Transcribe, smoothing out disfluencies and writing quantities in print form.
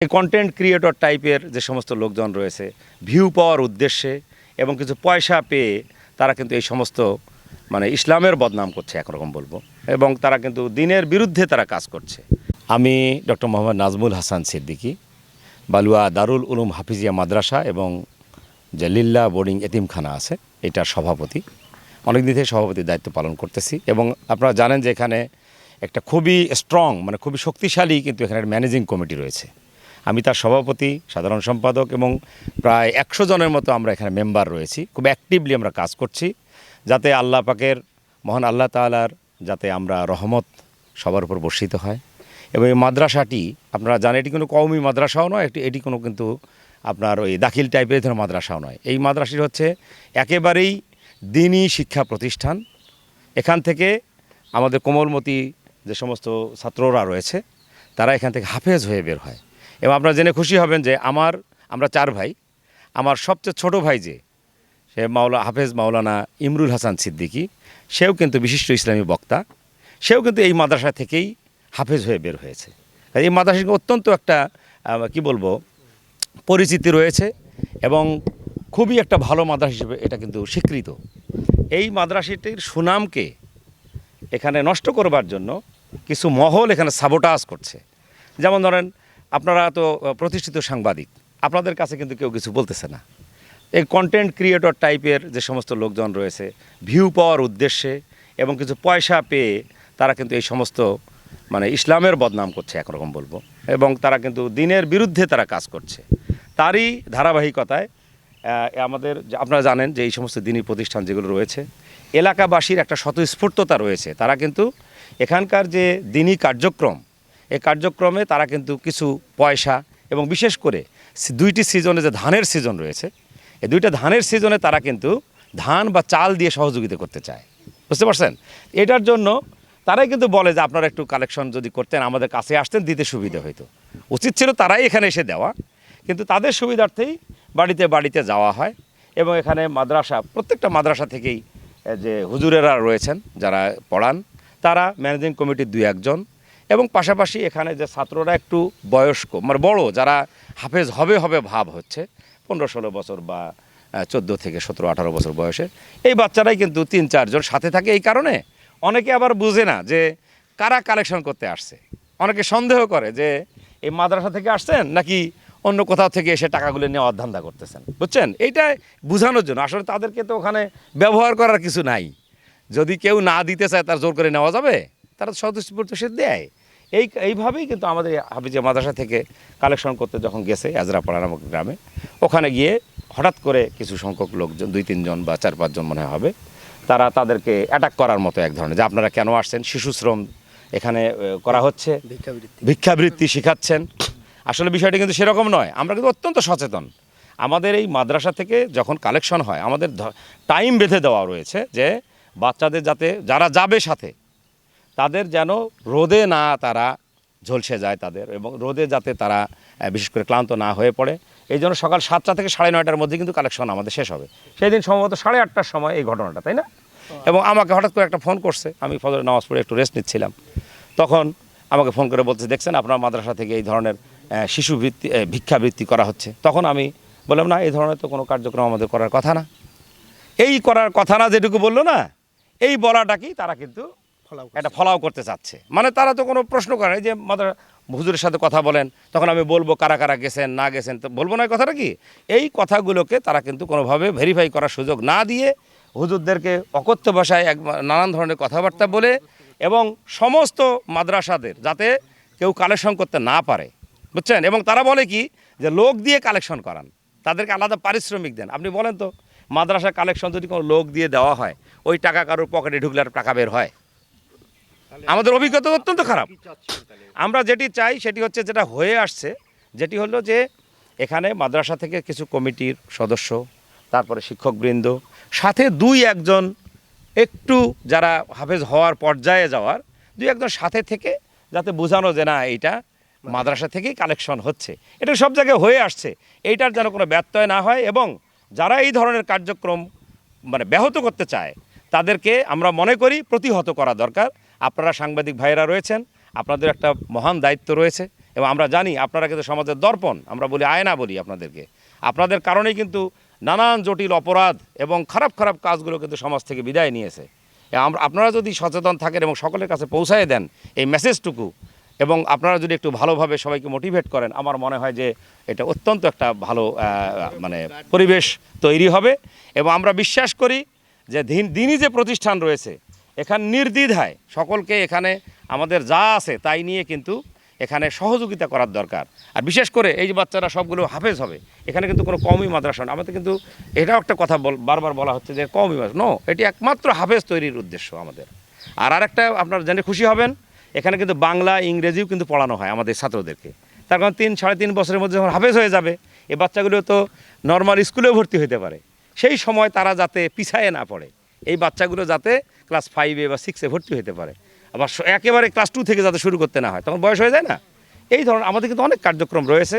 এই content creator টাইপের যে সমস্ত লোকজন রয়েছে ভিউ পাওয়ার উদ্দেশ্যে এবং কিছু পয়সা পেয়ে তারা কিন্তু এই সমস্ত ইসলামের বদনাম করছে একরকম বলবো, এবং তারা কিন্তু দিনের বিরুদ্ধে তারা কাজ করছে। আমি ডক্টর মোহাম্মদ নাজমুল হাসান সিদ্দিকী, বালুয়া দারুল উলুম হাফিজিয়া মাদ্রাসা এবং যে লিল্লা বোর্ডিং এতিমখানা আছে এটার সভাপতি। অনেক দিন থেকে সভাপতির দায়িত্ব পালন করতেছি, এবং আপনারা জানেন যে এখানে একটা খুবই স্ট্রং খুবই শক্তিশালী কিন্তু এখানে ম্যানেজিং কমিটি রয়েছে। আমি তার সভাপতি, সাধারণ সম্পাদক এবং প্রায় 100 জনের মতো আমরা এখানে মেম্বার রয়েছি। খুব অ্যাক্টিভলি আমরা কাজ করছি যাতে আল্লাহ পাকের মহান আল্লাহ তাআলার যাতে আমরা রহমত সবার উপর বর্ষিত হয়। এবং এই মাদ্রাসাটি আপনারা জানেন এটি কোনো কওমি মাদ্রাসাও নয়, এটি কোনো কিন্তু আপনার ওই দাখিল টাইপের ধরনের মাদ্রাসাও নয়। এই মাদ্রাসাটি হচ্ছে একেবারেই দ্বীনি শিক্ষা প্রতিষ্ঠান। এখান থেকে আমাদের কোমলমতি যে সমস্ত ছাত্ররা রয়েছে তারা এখান থেকে হাফেজ হয়ে বের হয়। এবং আপনারা জেনে খুশি হবেন যে আমরা 4 ভাই, আমার সবচেয়ে ছোট ভাই যে সে হাফেজ মাওলানা ইমরুল হাসান সিদ্দিকী, সেও কিন্তু বিশিষ্ট ইসলামী বক্তা, সেও কিন্তু এই মাদ্রাসা থেকেই হাফেজ হয়ে বের হয়েছে। এই মাদ্রাসাটি অত্যন্ত একটা পরিচিতি রয়েছে এবং খুবই একটা ভালো মাদ্রাসা হিসেবে এটা কিন্তু স্বীকৃত। এই মাদ্রাসাটির সুনামকে এখানে নষ্ট করবার জন্য কিছু মহল এখানে সাবোটাজ করছে। যেমন ধরেন, আপনারা তো প্রতিষ্ঠিত সাংবাদিক, আপনাদের কাছে কিন্তু কেউ কিছু বলতেছে না। এই কন্টেন্ট ক্রিয়েটর টাইপের যে সমস্ত লোকজন রয়েছে ভিউ পাওয়ার উদ্দেশ্যে এবং কিছু পয়সা পেয়ে তারা কিন্তু এই সমস্ত ইসলামের বদনাম করছে একরকম বলবো, এবং তারা কিন্তু দিনের বিরুদ্ধে তারা কাজ করছে। তারই ধারাবাহিকতায় আপনারা জানেন যে এই সমস্ত দিনী প্রতিষ্ঠান যেগুলো রয়েছে এলাকাবাসীর একটা স্বতঃস্ফূর্ততা রয়েছে। তারা কিন্তু এখানকার যে দিনী কার্যক্রম, এই কার্যক্রমে তারা কিন্তু কিছু পয়সা, এবং বিশেষ করে 2টি সিজনে যে ধানের সিজন রয়েছে, এই 2টা ধানের সিজনে তারা কিন্তু ধান বা চাল দিয়ে সহযোগিতা করতে চায়। বুঝতে পারছেন? এটার জন্য তারাই কিন্তু বলে যে আপনারা একটু কালেকশন যদি করতেন, আমাদের কাছে আসতেন, দিতে সুবিধা হতো। উচিত ছিল তারাই এখানে এসে দেওয়া, কিন্তু তাদের সুবিধার্থেই বাড়িতে বাড়িতে যাওয়া হয়। এবং এখানে প্রত্যেকটা মাদ্রাসা থেকেই যে হুজুরেরা রয়েছেন যারা পড়ান, তারা ম্যানেজিং কমিটির 2-1 জন, এবং পাশাপাশি এখানে যে ছাত্ররা একটু বয়স্ক বড়, যারা হাফেজ হবে ভাব হচ্ছে 15-16 বছর বা 14 থেকে 17-18 বছর বয়সে, এই বাচ্চারাই কিন্তু 3-4 জন সাথে থাকে। এই কারণে অনেকে আবার বুঝে না যে কারা কালেকশন করতে আসছে। অনেকে সন্দেহ করে যে এই মাদ্রাসা থেকে আসছেন নাকি অন্য কোথাও থেকে এসে টাকাগুলো নেওয়ার ধান্দা করতেছেন। বুঝছেন? এইটা বোঝানোর জন্য আসলে তাদেরকে তো ওখানে ব্যবহার করার কিছু নাই। যদি কেউ না দিতে চায় তার জোর করে নেওয়া যাবে? তারা স্বতঃস্ফূর্ত সে দেয়। এইভাবেই কিন্তু আমাদের হাফিজিয়া মাদ্রাসা থেকে কালেকশন করতে যখন গেছে এজরাপাড়া নামক গ্রামে, ওখানে গিয়ে হঠাৎ করে কিছু সংখ্যক লোকজন 2-3 জন বা 4-5 জন মনে হবে, তারা তাদেরকে অ্যাটাক করার মতো এক ধরনের, যে আপনারা কেন আসছেন, শিশু শ্রম এখানে করা হচ্ছে, ভিক্ষাবৃত্তি শিখাচ্ছেন। আসলে বিষয়টা কিন্তু সেরকম নয়। আমরা কিন্তু অত্যন্ত সচেতন। আমাদের এই মাদ্রাসা থেকে যখন কালেকশন হয় আমাদের টাইম বেঁধে দেওয়া রয়েছে যে বাচ্চাদের যারা যাবে সাথে তাদের যেন রোদে না তারা ঝলসে যায় তাদের, এবং রোদে যাতে তারা বিশেষ করে ক্লান্ত না হয়ে পড়ে। এই জন্য সকাল 7টা থেকে 9:30টার মধ্যে কিন্তু কালেকশন আমাদের শেষ হবে। সেই দিন সম্ভবত 8:30টার সময় এই ঘটনাটা, তাই না? এবং আমাকে হঠাৎ করে একটা ফোন করছে, আমি ফজরের নামাজ পড়ে একটু রেস্ট নিচ্ছিলাম, তখন আমাকে ফোন করে বলছে, দেখছেন আপনার মাদ্রাসা থেকে এই ধরনের ভিক্ষাবৃত্তি করা হচ্ছে। তখন আমি বললাম, না, এই ধরনের তো কোনো কার্যক্রম আমাদের করার কথা না। এই করার কথা না যেটুকু বললো না, এই বলাটাকেই তারা কিন্তু একটা ফলাও করতে চাচ্ছে। তারা তো কোনো প্রশ্ন করে যে হুজুরের সাথে কথা বলেন, তখন আমি বলবো কারা কারা গেছেন না গেছেন, তো বলবো না কথাটা কি। এই কথাগুলোকে তারা কিন্তু কোনোভাবে ভেরিফাই করার সুযোগ না দিয়ে হুজুরদেরকে অকথ্য ভাষায় নানান ধরনের কথাবার্তা বলে, এবং সমস্ত মাদ্রাসাদের যাতে কেউ কালেকশন করতে না পারে, বুঝছেন। এবং তারা বলে কি যে লোক দিয়ে কালেকশন করান, তাদেরকে আলাদা পারিশ্রমিক দেন। আপনি বলেন তো, মাদ্রাসা কালেকশন যদি কোনো লোক দিয়ে দেওয়া হয়, ওই টাকা কারোর পকেটে ঢুকলে আর টাকা বের হয়? আমাদের অভিজ্ঞতা অত্যন্ত খারাপ। আমরা যেটি চাই সেটি হচ্ছে, যেটা হয়ে আসছে, যেটি হলো যে এখানে মাদ্রাসা থেকে কিছু কমিটির সদস্য, তারপরে শিক্ষকবৃন্দ, সাথে 2-1 জন একটু যারা হাফেজ হওয়ার পর্যায়ে যাওয়ার 2-1 জন সাথে থেকে যাতে বোঝানো যে না, এইটা মাদ্রাসা থেকেই কালেকশন হচ্ছে, এটা সব জায়গায় হয়ে আসছে, এইটার যেন কোনো ব্যত্যয় না হয়। এবং যারা এই ধরনের কার্যক্রম ব্যাহত করতে চায় তাদেরকে আমরা মনে করি প্রতিহত করা দরকার। আপনারা সাংবাদিক ভাইয়েরা রয়েছেন, আপনাদের একটা মহান দায়িত্ব রয়েছে, এবং আমরা জানি আপনারা কিন্তু সমাজের দর্পণ, আমরা বলি আয়না বলি আপনাদেরকে। আপনাদের কারণেই কিন্তু নানান জটিল অপরাধ এবং খারাপ খারাপ কাজগুলো কিন্তু সমাজ থেকে বিদায় নিয়েছে। আপনারা যদি সচেতন থাকেন এবং সকলের কাছে পৌঁছায় দেন এই মেসেজটুকু, এবং আপনারা যদি একটু ভালোভাবে সবাইকে মোটিভেট করেন, আমার মনে হয় যে এটা অত্যন্ত একটা ভালো মানে পরিবেশ তৈরি হবে। এবং আমরা বিশ্বাস করি যে দিনই যে প্রতিষ্ঠান রয়েছে এখানে নির্দ্বিধায় সকলকে এখানে আমাদের যা আছে তাই নিয়ে কিন্তু এখানে সহযোগিতা করার দরকার। আর বিশেষ করে এই যে বাচ্চারা সবগুলো হাফেজ হবে, এখানে কিন্তু কোনো কওমি মাদ্রাসা না। আমাদের কিন্তু এটাও একটা কথা বারবার বলা হচ্ছে যে কওমি মাদ্রাসা, নো, এটি একমাত্র হাফেজ তৈরির উদ্দেশ্য আমাদের। আর আরেকটা আপনারা জেনে খুশি হবেন, এখানে কিন্তু বাংলা ইংরেজিও কিন্তু পড়ানো হয় আমাদের ছাত্রদেরকে। তার কারণ 3-3.5 বছরের মধ্যে যখন হাফেজ হয়ে যাবে, এই বাচ্চাগুলো তো নর্মাল স্কুলেও ভর্তি হতে পারে। সেই সময় তারা যাতে পিছায়ে না পড়ে, এই বাচ্চাগুলো যাতে ক্লাস 5 বা 6 ভর্তি হতে পারে, আবার একেবারে ক্লাস 2 থেকে যাতে শুরু করতে না হয়, তখন বয়স হয়ে যায় না। এই ধরনের আমাদের কিন্তু অনেক কার্যক্রম রয়েছে।